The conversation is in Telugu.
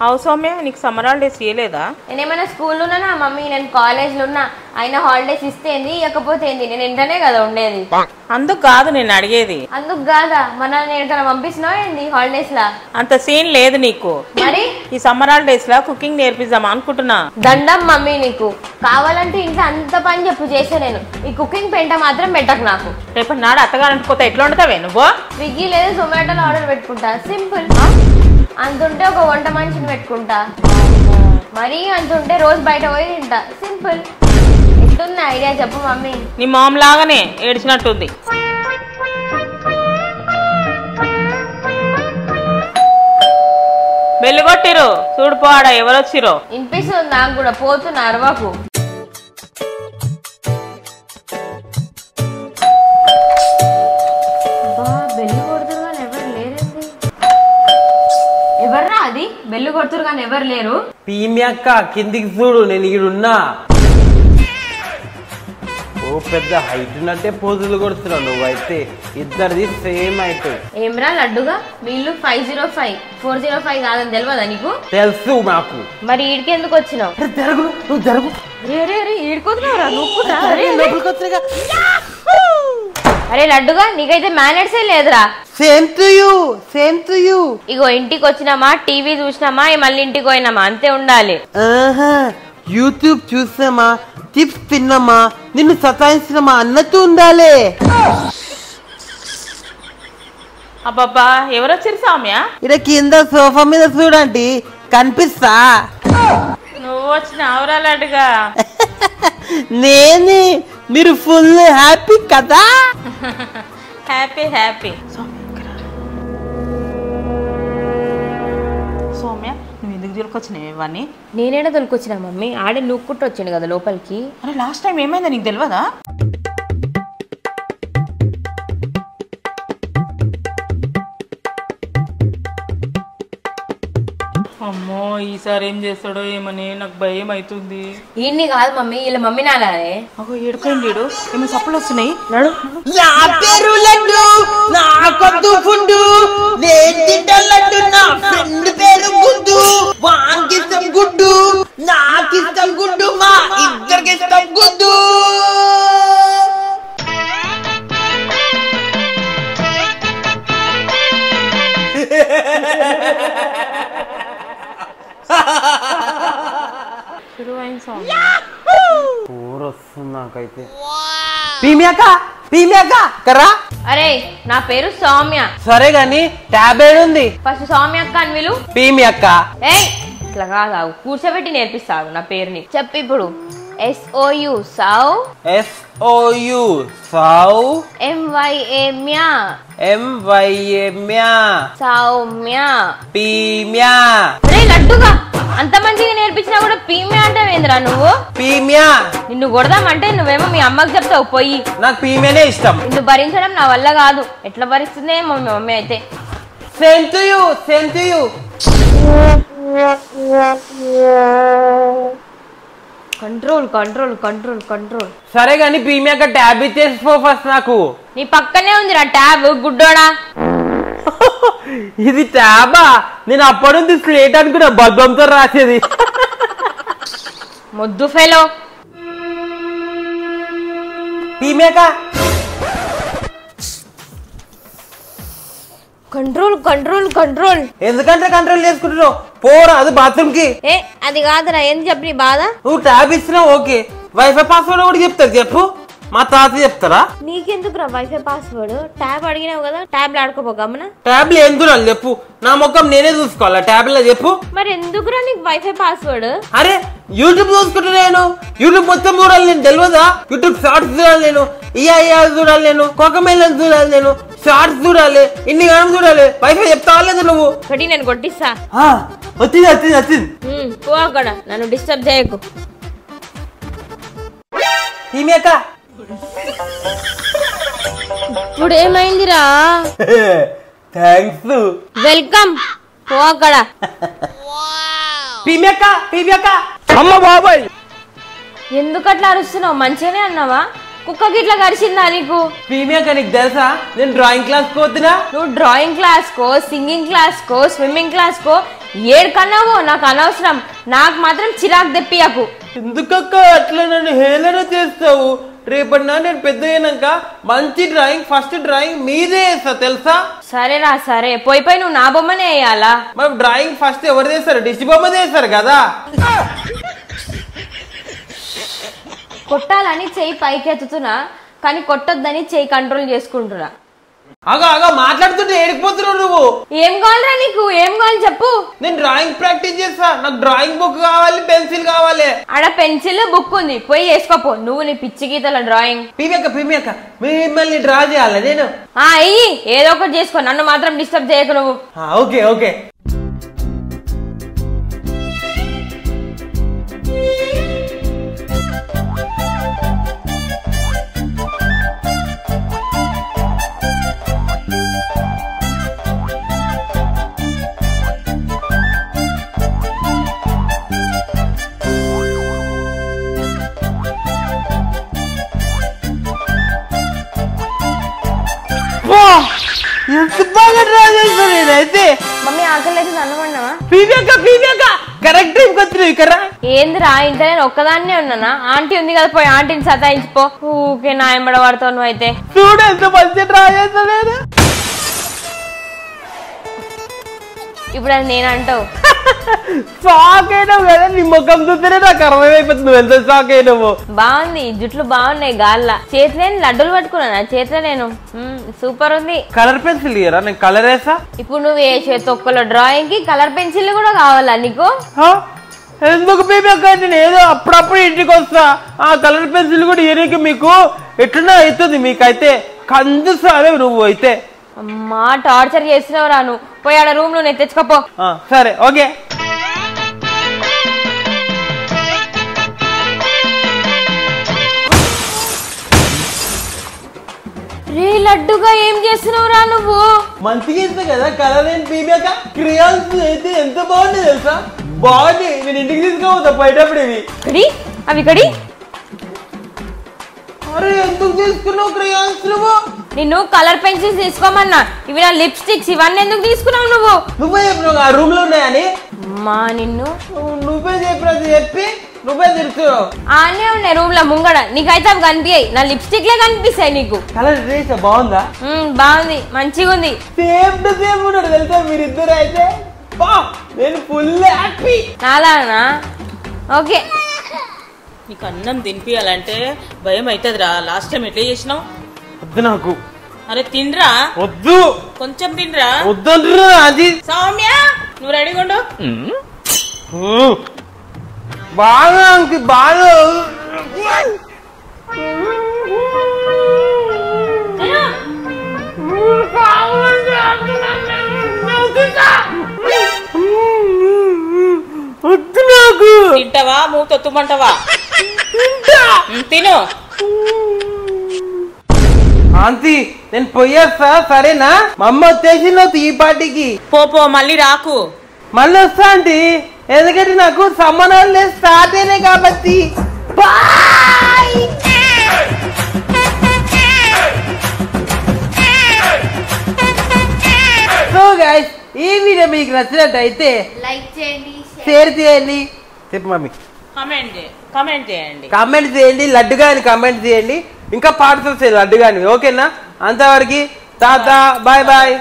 అవు సౌమ్య నీకు సమ్మర్ హాలిడేస్ ఇవ్వలేదా? నేనేమైనా స్కూల్లో ఉన్నానా మమ్మీ? నేను కాలేజ్లో ఉన్నా. అయినా హాలిడేస్ ఇస్తేంది ఇవ్వకపోతే ఏంది? నేను ఇంటనే కదా ఉండేది. అందుకు కాదు నేను అడిగేది. అందుకు కాదా? మన నేను పంపిస్తున్నావు ఏంది హాలిడేస్ లా? అంత సీన్ లేదు నీకు. మరి ఈ సమ్మర్ హాలిడేస్ లా కుకింగ్ నేర్పిద్దామా అనుకుంటున్నా. దండం మమ్మీ నీకు. కావాలంటే ఇంట్లో అంత పని చెప్పు చేసే నేను. ఈ కుకింగ్ పెంట మాత్రం పెట్టకు నాకు. రేపటి నాడు అత్తగారంటుకోతే ఎట్లా వండుతావే నువ్వు? స్విగ్గీ లేదా జొమాటోలో ఆర్డర్ పెట్టుకుంటా. సింపుల్. అంతుంటే ఒక వంట మనిషిని పెట్టుకుంటా. మరీ అంతుంటే రోజు బయట పోయి తింటా. సింపుల్. ఎట్లుంది ఐడియా చెప్పు మమ్మీ? నీ మామ్ లాగానే ఏడ్చినట్టుంది. బెల్లు కొట్టిరు చూడుపోడా ఎవరు వచ్చిరో. వినిపిస్తుంది నాకు కూడా. పోతున్నా అరవకు. బెల్లు కొడుతురు కానీ ఎవరు లేరండి. ఎవర్రా అది? బెల్లు కొడుతురు కానీ ఎవరు లేరు. పీమ్యక్క కిందికి చూడు, నేను ఈడున్నా. ఓ పెద్ద హైట్ ఉన్నట్టే పోజులు కొడుతున్నావు నువ్వైతే. ఇద్దరిది సేమ్ హైట్. ఏమ్రా లడ్డుగా? వీళ్ళు 505 405 కాదని తెలియదా నీకు? తెలుసు మాకు. మరి ఈడికి ఎందుకు వచ్చినావు? జరుగు నువ్వు జరుగు. ఈడుకోతున్నావురా నువ్వు. అరే లడ్డుగా నీకైతే మేనర్సే లేదురా. Same to you, same to you. ఇగో ఇంటికి వచ్చినామా, టీవీ చూసినామా, మళ్ళీ ఇంటికి పోయినామా, అంతే ఉండాలి. యూట్యూబ్ చూసామా, చిప్స్ తిన్నామా, నిన్ను సతాయించినమా అన్నట్టు ఉండాలి. అబ్బబ్బా ఎవరొచ్చారు సౌమ్య? ఇక్కడ కింద సోఫా మీద చూడండి, కనిపిస్తా? నువ్వు వచ్చిన అవరాలడుగా. నేనే. మీరు ఫుల్ హ్యాపీ కదా? Happy happy. సౌమ్య నువ్వు ఎందుకు దొరికొచ్చినావు ఇవన్నీ? నేనేనా దొరికొచ్చినా మమ్మీ? ఆడే నూక్కుంటూ వచ్చిండు కదా లోపలికి. అరే లాస్ట్ టైం ఏమైందా నీకు తెలియదా? అమ్మో ఈసారి ఏం చేస్తాడో ఏమని నాకు భయం అవుతుంది. ఈయన్ని కాదు మమ్మీ, వీళ్ళ మమ్మీ నాలానే. అగో ఏడుకోండి ఏమో సప్పులు వస్తున్నాయి. నడు. నా పేరు లడ్డు, నాకొద్దు ఫుడ్డు, నేను తింటా లడ్డు, నా ఫ్రెండ్ పేరు గుడ్డు, వాంకిష్టం గుడ్డు, నాకిష్టం గుడ్డు, మా ఇద్దరికి ఇష్టం గుడ్డు. నాకైతే కరా. అరే నా పేరు సౌమ్య. సరే గాని ట్యాబ్ ఏడుంది? ఫస్ట్ సౌమ్య అక్క అని విలు. పీమ్యక్క. ఏయ్ ఇట్లా కాదు, కూర్చోబెట్టి నేర్పిస్తావు నా పేరుని. చెప్పు ఇప్పుడు. SOU సౌ. SOU సౌ. MYA మ్యా. MYA మ్యా. సౌమ్య. పీమ్యా. అరే లడ్డుగా అంత మంచిగా నేర్పించినా కూడా పీమ్యా అంటే ఏందిరా నువ్వు? పీమ్యా. నిన్ను కొడదామంటే నువ్వేమో మీ అమ్మకి చెప్తావు పోయి. నాకు పీమ్యానే ఇష్టం. నిన్ను భరించడం నా వల్ల కాదు. ఎట్లా భరిస్తుందేమో మీ మమ్మీ అయితే. Same to you, same to you. Control control control control. సరే గాని పీమ్యాక ట్యాబ్ ఇచ్చేసిపో ఫస్ట్ నాకు. నీ పక్కనే ఉందిరా ట్యాబ్ గుడ్డోడా. ఇది ట్యాబా? నేను అప్పటి నుంచి స్లేట్ అనుకున్నా, బల్బంతో రాసేది. మొద్దు ఫెలో. పీమ్యాక కంట్రోల్ కంట్రోల్ కంట్రోల్. ఎందుకంటే కంట్రోల్ చేసుకుంటున్నావు? పోరా అది బాత్రూమ్ కి. ఏ అది కాదురా, ఏం చెప్పు నీ బాధ. నువ్వు ట్యాబ్ ఇచ్చినావు ఓకే, వైఫై పాస్వర్డ్ కూడా చెప్తారు. చెప్పు, మా తాత చెప్తారా? నీకెందుకురా వైఫై పాస్వర్డ్? ట్యాబ్ అడిగినావు కదా, ట్యాబ్ ఆడుకోపోగమ్మన. ట్యాబ్ లో ఎందుకు చెప్పు, నా ముఖం నేనే చూసుకోవాలా ట్యాబ్ లో? చెప్పు మరి ఎందుకురా నీకు వైఫై పాస్వర్డ్? అరే యూట్యూబ్ చూసుకుంటా నేను. యూట్యూబ్ మొత్తం చూడాలి నేను, తెలియదా? యూట్యూబ్ షార్ట్స్ చూడాలి నేను, ఇయా చూడాలి నేను, కోకమేళన్ చూడాలి నేను, షార్ట్స్ చూడాలి, ఇన్ని గానం చూడాలి. వైఫై చెప్తావా లేదు నువ్వు? ఒకటి నేను కొట్టిస్తా. వచ్చింది వచ్చింది వచ్చింది. పో అక్కడ, నన్ను డిస్టర్బ్ చేయకు. పీమ్యాక ఇప్పుడు ఏమైందిరా? థ్యాంక్స్. వెల్కమ్. పో అక్కడ. పీమ్యాక పీమ్యాక. అమ్మ బాబాయ్ ఎందుకు అట్లా అరుస్తున్నావు? మంచిగానే అన్నావా? కుక్కకి ఇట్లా కరిచిందా నీకు? పీమ్యాక నీకు తెలుసా నేను డ్రాయింగ్ క్లాస్ పోతున్నా? నువ్వు డ్రాయింగ్ క్లాస్ కో, సింగింగ్ క్లాస్ కో, స్విమ్మింగ్ క్లాస్ కో ఏడుకన్నావో నాకు అనవసరం, నాకు మాత్రం చిరాకు తెప్పియకు. ఎందుకక్క అట్లా నన్ను హేళన చేస్తావు? రేపన్నా నేను పెద్ద అయినాక మంచి డ్రాయింగ్, ఫస్ట్ డ్రాయింగ్ మీదే వేస్తా తెలుసా? సరేరా సరే, పోయి నువ్వు నా బొమ్మనే వేయాలా? మరి డ్రాయింగ్ ఫస్ట్ ఎవరు చేస్తారు? దిష్టి బొమ్మ చేస్తారు కదా. కొట్టాలని చెయ్యి పైకి ఎత్తుతున్నా, కానీ కొట్టొద్దని చెయ్యి కంట్రోల్ చేసుకుంటున్నా. అగా మాట్లాడుతుంటే ఏడిపోతున్నావు నువ్వు. ఏం కావాలరా నీకు? ఏం కావాలి చెప్పు. నేను డ్రాయింగ్ ప్రాక్టీస్ చేస్తా, నాకు డ్రాయింగ్ బుక్ కావాలి, పెన్సిల్ కావాలి. ఆడ పెన్సిల్ బుక్ ఉంది, పోయి వేసుకోపో. నువ్వు నీ పిచ్చి గీతల డ్రాయింగ్. పిమియక్క మిమ్మల్ని డ్రా చేయాలి నేను. అయ్యి ఏదో ఒకటి చేసుకో, నన్ను మాత్రం డిస్టర్బ్ చేయకు నువ్వు. ఓకే ఎంత బాగా డ్రా చేస్తాను నేనైతే. మమ్మీ ఆకలి అయితే అన్నమన్నావా? కరెక్ట్ టైంకి వచ్చినావు ఇక్కడ. ఏందిరా ఇంత నేను ఒక్కదాన్నే ఉన్నానా? ఆంటీ ఉంది కదా, పోయి ఆంటీని సతాయించిపో. ఊకే నా ఎంబడ పడతావు నువ్వు అయితే. చూడు ఎంత మంచిగా డ్రా చేస్తాను నేను. ఇప్పుడు అది నేను అంటావు. షాక్ అయినావు కదా, నీ ముఖం చూస్తేనే నాకు అర్థమైపోతుంది నువ్వు ఎంత షాక్ అయినావు. బాగుంది, జుట్లు బాగున్నాయి గాల్ల. చేతిలో లడ్డూలు పట్టుకున్నా, చేతిలో నేను. సూపర్ ఉంది. కలర్ పెన్సిల్ ఇయరా, నేను కలర్ వేసా. ఇప్పుడు నువ్వు వేసే తొక్కలో డ్రాయింగ్ కి కలర్ పెన్సిల్ కూడా కావాలా నీకు? ఎందుకు నేను ఏదో అప్పుడప్పుడు ఇంటికి వస్తా, ఆ కలర్ పెన్సిల్ కూడా ఇయరికి మీకు ఎట్లా అవుతుంది. మీకైతే కందు సారే నువ్వు అయితే. అమ్మా టార్చర్ చేసినావు రాను. పోయి ఆడ రూమ్ లో నేను తెచ్చుకోపో. సరే ఓకే. రే లడ్డుగా ఏం చేస్తున్నావు రా నువ్వు? మంచిగా ఇస్తా కదా కలర్ అండ్ పీమియాక క్రియాన్స్ అయితే ఎంత బాగుంది తెలుసా? బాగుంది, నేను ఇంటికి తీసుకోవద్దా బయటప్పుడు ఇవి. అవి కడి. అరే ఎందుకు తీసుకున్నావు క్రియాన్స్ నువ్వు? నిన్ను కలర్ పెన్సిల్స్ తీసుకోమన్నా, ఇవి నా లిప్స్టిక్స్, ఇవన్నీ ఎందుకు తీసుకున్నావు నువ్వు? నువ్వే చెప్పినావు ఆ రూమ్ లో ఉన్నాయని. మా నిన్ను నువ్వే చెప్పి నువ్వే తెలుస్తున్నావు. ఆనే ఉన్నాయి రూమ్ లో ముంగడ. నీకైతే అవి కనిపించాయి, నా లిప్స్టిక్ లే కనిపిస్తాయి నీకు. కలర్ డ్రెస్ బాగుందా? బాగుంది, మంచిగా ఉంది. సేమ్ టు సేమ్ ఉన్నాడు తెలుసా మీరిద్దరు అయితే. నేను ఫుల్ హ్యాపీ. నాలానా? ఓకే. నీకు అన్నం తినిపియాలంటే భయం అవుతుందిరా. లాస్ట్ టైం ఎట్లా చేసినావు? వద్దు నాకు. అరే తినరా. వద్దు, కొంచెం తినరా. వద్దు అది. సౌమ్య నువ్వు రెడీగా ఉండు. బాగా బాగా వద్దు నాకు. తింటావా? మూత తొత్తుమంటావా? తిను. ఆంటీ నేను పోయేస్తా సరేనా? మా అమ్మ వచ్చేసి ఈ పార్టీకి. పో మళ్ళీ రాకు. మళ్ళీ వస్తా ఆంటీ, ఎందుకంటే నాకు సంబంధాలు స్టార్ట్ అయినాయి కాబట్టి. సో గైస్, ఈ వీడియో మీకు నచ్చినట్టయితే లైక్ చేయండి, షేర్ చేయండి. చెప్పు మమ్మీ. కామెంట్ చేయండి, లడ్డుగా అని కామెంట్ చేయండి. ఇంకా పార్ట్స్ వస్తాయి లడ్డుగా అని. ఓకేనా? అంతవరకు టాటా, బాయ్ బాయ్.